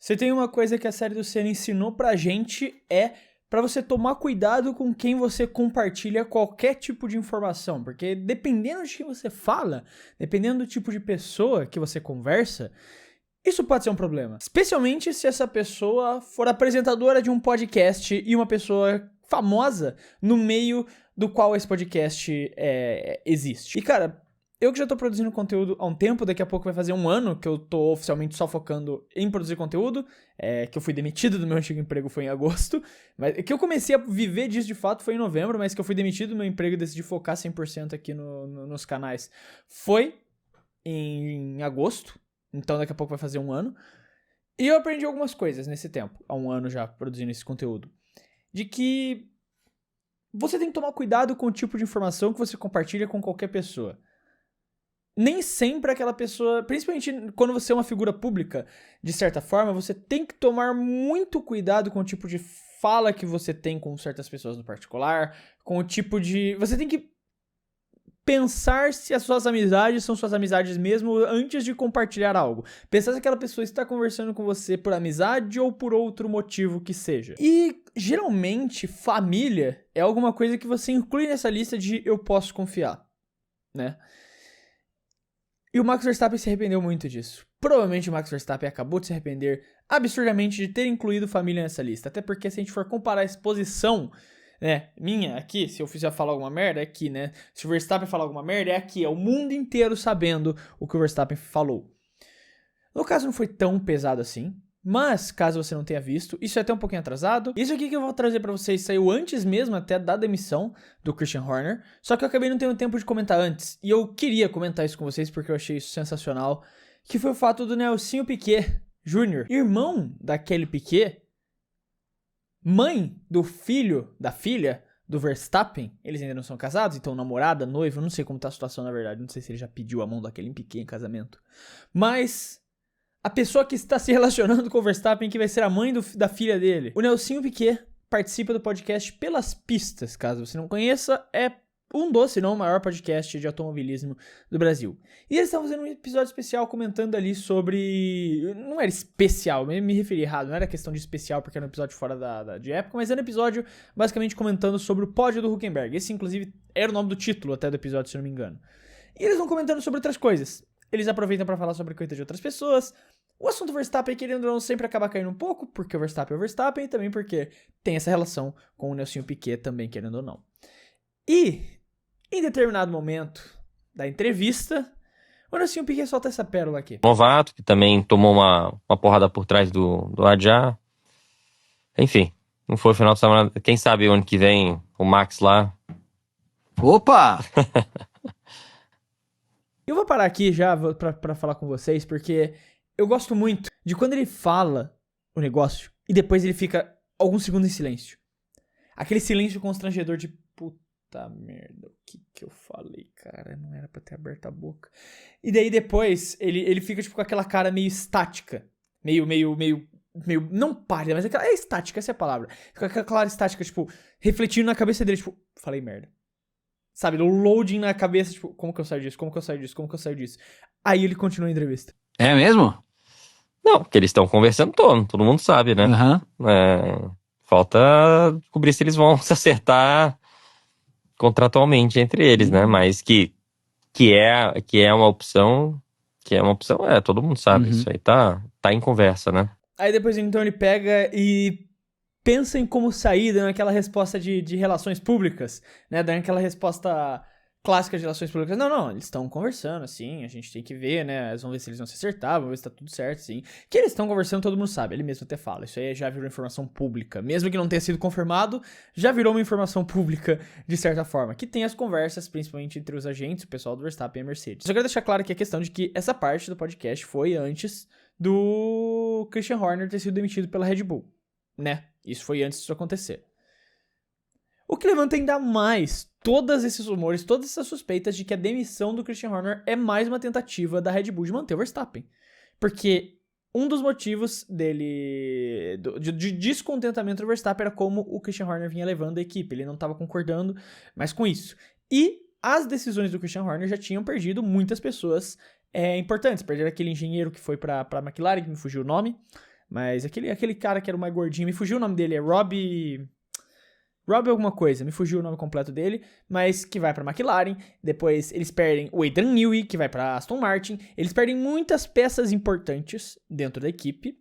Se tem uma coisa que a série do Senna ensinou pra gente é pra você tomar cuidado com quem você compartilha qualquer tipo de informação, porque dependendo de quem você fala, dependendo do tipo de pessoa que você conversa, isso pode ser um problema. Especialmente se essa pessoa for apresentadora de um podcast e uma pessoa famosa no meio do qual esse podcast existe. E cara, eu que já tô produzindo conteúdo há um tempo, daqui a pouco vai fazer um ano que eu tô oficialmente só focando em produzir conteúdo, que eu fui demitido do meu antigo emprego foi em agosto, mas que eu comecei a viver disso de fato foi em novembro, mas que eu fui demitido do meu emprego e decidi focar 100% aqui nos canais foi em agosto, então daqui a pouco vai fazer um ano, e eu aprendi algumas coisas nesse tempo, há um ano já produzindo esse conteúdo, de que você tem que tomar cuidado com o tipo de informação que você compartilha com qualquer pessoa. Nem sempre aquela pessoa, principalmente quando você é uma figura pública, de certa forma, você tem que tomar muito cuidado com o tipo de fala que você tem com certas pessoas no particular, com o tipo de... Você tem que pensar se as suas amizades são suas amizades mesmo antes de compartilhar algo. Pensar se aquela pessoa está conversando com você por amizade ou por outro motivo que seja. E, geralmente, família é alguma coisa que você inclui nessa lista de eu posso confiar, né? E o Max Verstappen se arrependeu muito disso. Provavelmente o Max Verstappen acabou de se arrepender absurdamente de ter incluído família nessa lista. Até porque se a gente for comparar a exposição, né, minha aqui, se eu fizer falar alguma merda, é aqui, né? Se o Verstappen falar alguma merda, é aqui. É o mundo inteiro sabendo o que o Verstappen falou. No caso não foi tão pesado assim. Mas, caso você não tenha visto, isso é até um pouquinho atrasado. Isso aqui que eu vou trazer pra vocês saiu antes mesmo até da demissão do Christian Horner. Só que eu acabei não tendo tempo de comentar antes. E eu queria comentar isso com vocês porque eu achei isso sensacional. Que foi o fato do Nelsinho Piquet Jr., irmão da Kelly Piquet, mãe do filho, da filha do Verstappen. Eles ainda não são casados, então namorada, noivo, não sei como tá a situação na verdade. Não sei se ele já pediu a mão da Kelly Piquet em casamento. Mas... a pessoa que está se relacionando com o Verstappen, que vai ser a mãe da filha dele. O Nelsinho Piquet participa do podcast Pelas Pistas, caso você não conheça, é um dos, se não o maior podcast de automobilismo do Brasil. E eles estavam fazendo um episódio especial comentando ali sobre... não era especial, me referi errado, não era questão de especial porque era um episódio fora de época, mas era um episódio basicamente comentando sobre o pódio do Hülkenberg. Esse, inclusive, era o nome do título até do episódio, se não me engano. E eles vão comentando sobre outras coisas. Eles aproveitam pra falar sobre a corrida de outras pessoas. O assunto Verstappen, querendo ou não, sempre acaba caindo um pouco, porque o Verstappen é o Verstappen, e também porque tem essa relação com o Nelsinho Piquet também, querendo ou não. E, em determinado momento da entrevista, o Nelsinho Piquet solta essa pérola aqui. Novato, que também tomou uma porrada por trás do Adjar. Enfim, não foi o final de semana. Quem sabe o ano que vem o Max lá. Opa! Eu vou parar aqui já pra falar com vocês, porque eu gosto muito de quando ele fala o negócio e depois ele fica alguns segundos em silêncio. Aquele silêncio constrangedor de puta merda, o que eu falei, cara? Não era pra ter aberto a boca. E daí depois ele fica tipo com aquela cara meio estática. Meio não pálida, mas aquela, é estática, essa é a palavra. Fica com aquela cara estática, tipo, refletindo na cabeça dele, tipo, falei merda. Sabe, o loading na cabeça, tipo, como que eu saio disso? Como que eu saio disso? Como que eu saio disso? Aí ele continua a entrevista. É mesmo? Não, porque eles estão conversando todo mundo sabe, né? Aham. Falta descobrir se eles vão se acertar contratualmente entre eles, né? Mas que é uma opção, todo mundo sabe. Isso aí tá em conversa, né? Aí depois, então, ele pega e pensa em como sair, dando aquela resposta de relações públicas, né? Dando aquela resposta clássica de relações públicas. Não, eles estão conversando, assim, a gente tem que ver, né? Vamos ver se eles vão se acertar, vamos ver se tá tudo certo, sim. Que eles estão conversando, todo mundo sabe, ele mesmo até fala. Isso aí já virou informação pública. Mesmo que não tenha sido confirmado, já virou uma informação pública, de certa forma. Que tem as conversas, principalmente entre os agentes, o pessoal do Verstappen e a Mercedes. Só quero deixar claro aqui a questão de que essa parte do podcast foi antes do Christian Horner ter sido demitido pela Red Bull, né? Isso foi antes disso acontecer. O que levanta ainda mais todos esses rumores, todas essas suspeitas de que a demissão do Christian Horner é mais uma tentativa da Red Bull de manter o Verstappen. Porque um dos motivos dele, de descontentamento do Verstappen era como o Christian Horner vinha levando a equipe. Ele não estava concordando mais com isso. E as decisões do Christian Horner já tinham perdido muitas pessoas importantes. Perderam aquele engenheiro que foi para a McLaren, que me fugiu o nome. Mas aquele cara que era o mais gordinho, me fugiu o nome dele, é Rob alguma coisa, me fugiu o nome completo dele, mas que vai pra McLaren. Depois eles perdem o Adrian Newey, que vai pra Aston Martin. Eles perdem muitas peças importantes dentro da equipe.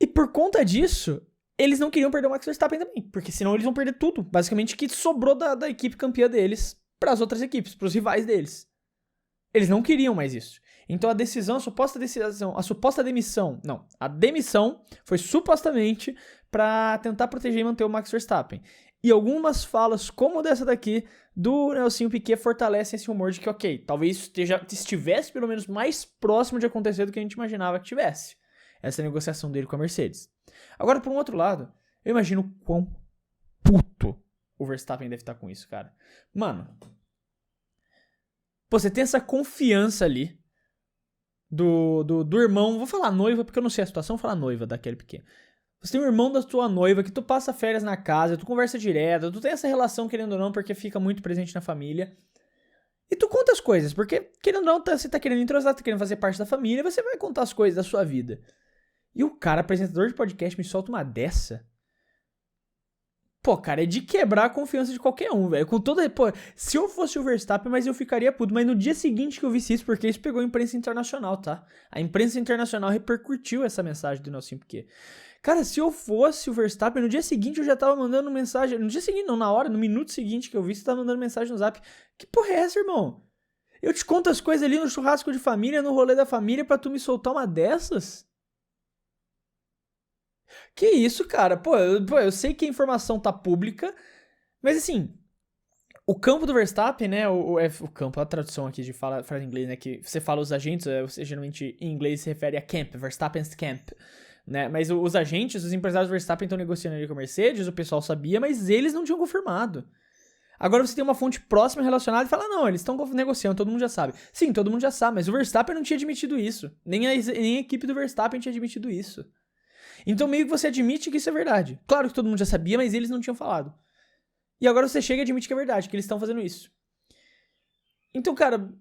E por conta disso, eles não queriam perder o Max Verstappen também, porque senão eles vão perder tudo, basicamente, que sobrou da equipe campeã deles pras outras equipes, pros rivais deles. Eles não queriam mais isso. Então a demissão foi supostamente pra tentar proteger e manter o Max Verstappen. E algumas falas, como dessa daqui, do Nelsinho Piquet, fortalecem esse rumor de que, ok, talvez estivesse pelo menos mais próximo de acontecer do que a gente imaginava que tivesse. Essa negociação dele com a Mercedes. Agora, por um outro lado, eu imagino quão puto o Verstappen deve estar com isso, cara. Mano, pô, você tem essa confiança ali do irmão, vou falar noiva porque eu não sei a situação, vou falar noiva daquele Piquet. Você tem um irmão da tua noiva que tu passa férias na casa, tu conversa direto, tu tem essa relação querendo ou não porque fica muito presente na família. E tu conta as coisas, porque querendo ou não, você tá querendo entrosar, tá querendo fazer parte da família, você vai contar as coisas da sua vida. E o cara, apresentador de podcast, me solta uma dessa. Pô, cara, é de quebrar a confiança de qualquer um, velho. Com toda... Pô, se eu fosse o Verstappen, mas eu ficaria puto. Mas no dia seguinte que eu visse isso, porque isso pegou a imprensa internacional, tá? A imprensa internacional repercutiu essa mensagem do Nelson Piquet. Cara, se eu fosse o Verstappen, no dia seguinte eu já tava mandando mensagem... No dia seguinte, não, na hora, no minuto seguinte que eu vi, você tava mandando mensagem no Zap. Que porra é essa, irmão? Eu te conto as coisas ali no churrasco de família, no rolê da família, pra tu me soltar uma dessas? Que isso, cara? Pô, eu sei que a informação tá pública, mas assim, o campo do Verstappen, né, o campo, a tradução aqui de fala em inglês, né, que você fala os agentes, você geralmente em inglês se refere a camp, Verstappen's camp, né, mas os agentes, os empresários do Verstappen estão negociando ali com a Mercedes, o pessoal sabia, mas eles não tinham confirmado. Agora você tem uma fonte próxima relacionada e fala, não, eles estão negociando, todo mundo já sabe. Sim, todo mundo já sabe, mas o Verstappen não tinha admitido isso, nem a equipe do Verstappen tinha admitido isso. Então meio que você admite que isso é verdade. Claro que todo mundo já sabia, mas eles não tinham falado. E agora você chega e admite que é verdade, que eles estão fazendo isso. Então, cara,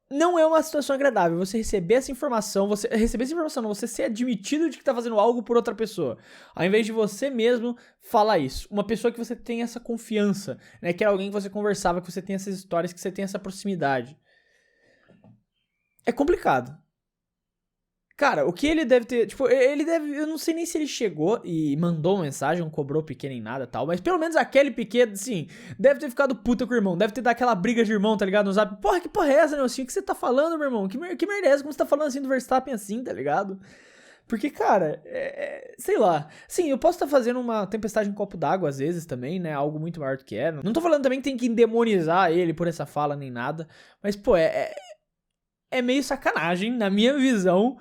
não é uma situação agradável você receber essa informação, você ser admitido de que tá fazendo algo por outra pessoa, ao invés de você mesmo falar isso. Uma pessoa que você tem essa confiança, né, que era alguém que você conversava, que você tem essas histórias, que você tem essa proximidade. É complicado. Cara, o que ele deve ter... Tipo, eu não sei nem se ele chegou e mandou uma mensagem, não cobrou Piquet nem nada e tal, mas pelo menos aquele Piquet, assim, deve ter ficado puta com o irmão, deve ter dado aquela briga de irmão, tá ligado? No Zap. Porra, que porra é essa, Nelsinho? O que você tá falando, meu irmão? Que merda é essa? Como você tá falando assim do Verstappen assim, tá ligado? Porque, cara, sei lá. Sim, eu posso estar fazendo uma tempestade em copo d'água às vezes também, né? Algo muito maior do que é. Não tô falando também que tem que demonizar ele por essa fala nem nada, mas, pô, é meio sacanagem, na minha visão...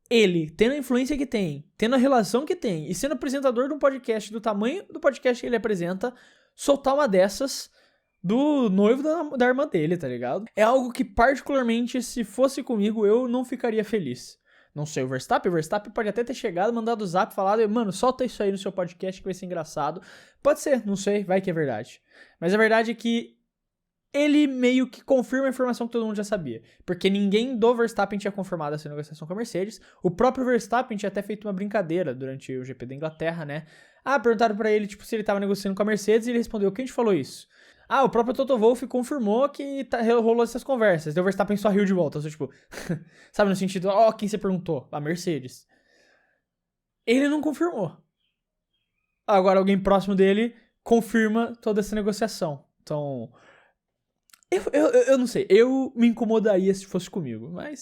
Ele, tendo a influência que tem, tendo a relação que tem, e sendo apresentador de um podcast do tamanho do podcast que ele apresenta, soltar uma dessas do noivo da irmã dele, tá ligado? É algo que, particularmente, se fosse comigo, eu não ficaria feliz. Não sei, o Verstappen pode até ter chegado, mandado o Zap, falado, mano, solta isso aí no seu podcast que vai ser engraçado. Pode ser, não sei, vai que é verdade. Mas a verdade é que ele meio que confirma a informação que todo mundo já sabia. Porque ninguém do Verstappen tinha confirmado essa negociação com a Mercedes. O próprio Verstappen tinha até feito uma brincadeira durante o GP da Inglaterra, né? Perguntaram pra ele, tipo, se ele tava negociando com a Mercedes e ele respondeu, quem te falou isso? O próprio Toto Wolff confirmou que rolou essas conversas. Daí o Verstappen só riu de volta. Então, tipo, sabe, no sentido, quem você perguntou? A Mercedes. Ele não confirmou. Agora alguém próximo dele confirma toda essa negociação. Então... Eu não sei, eu me incomodaria se fosse comigo, mas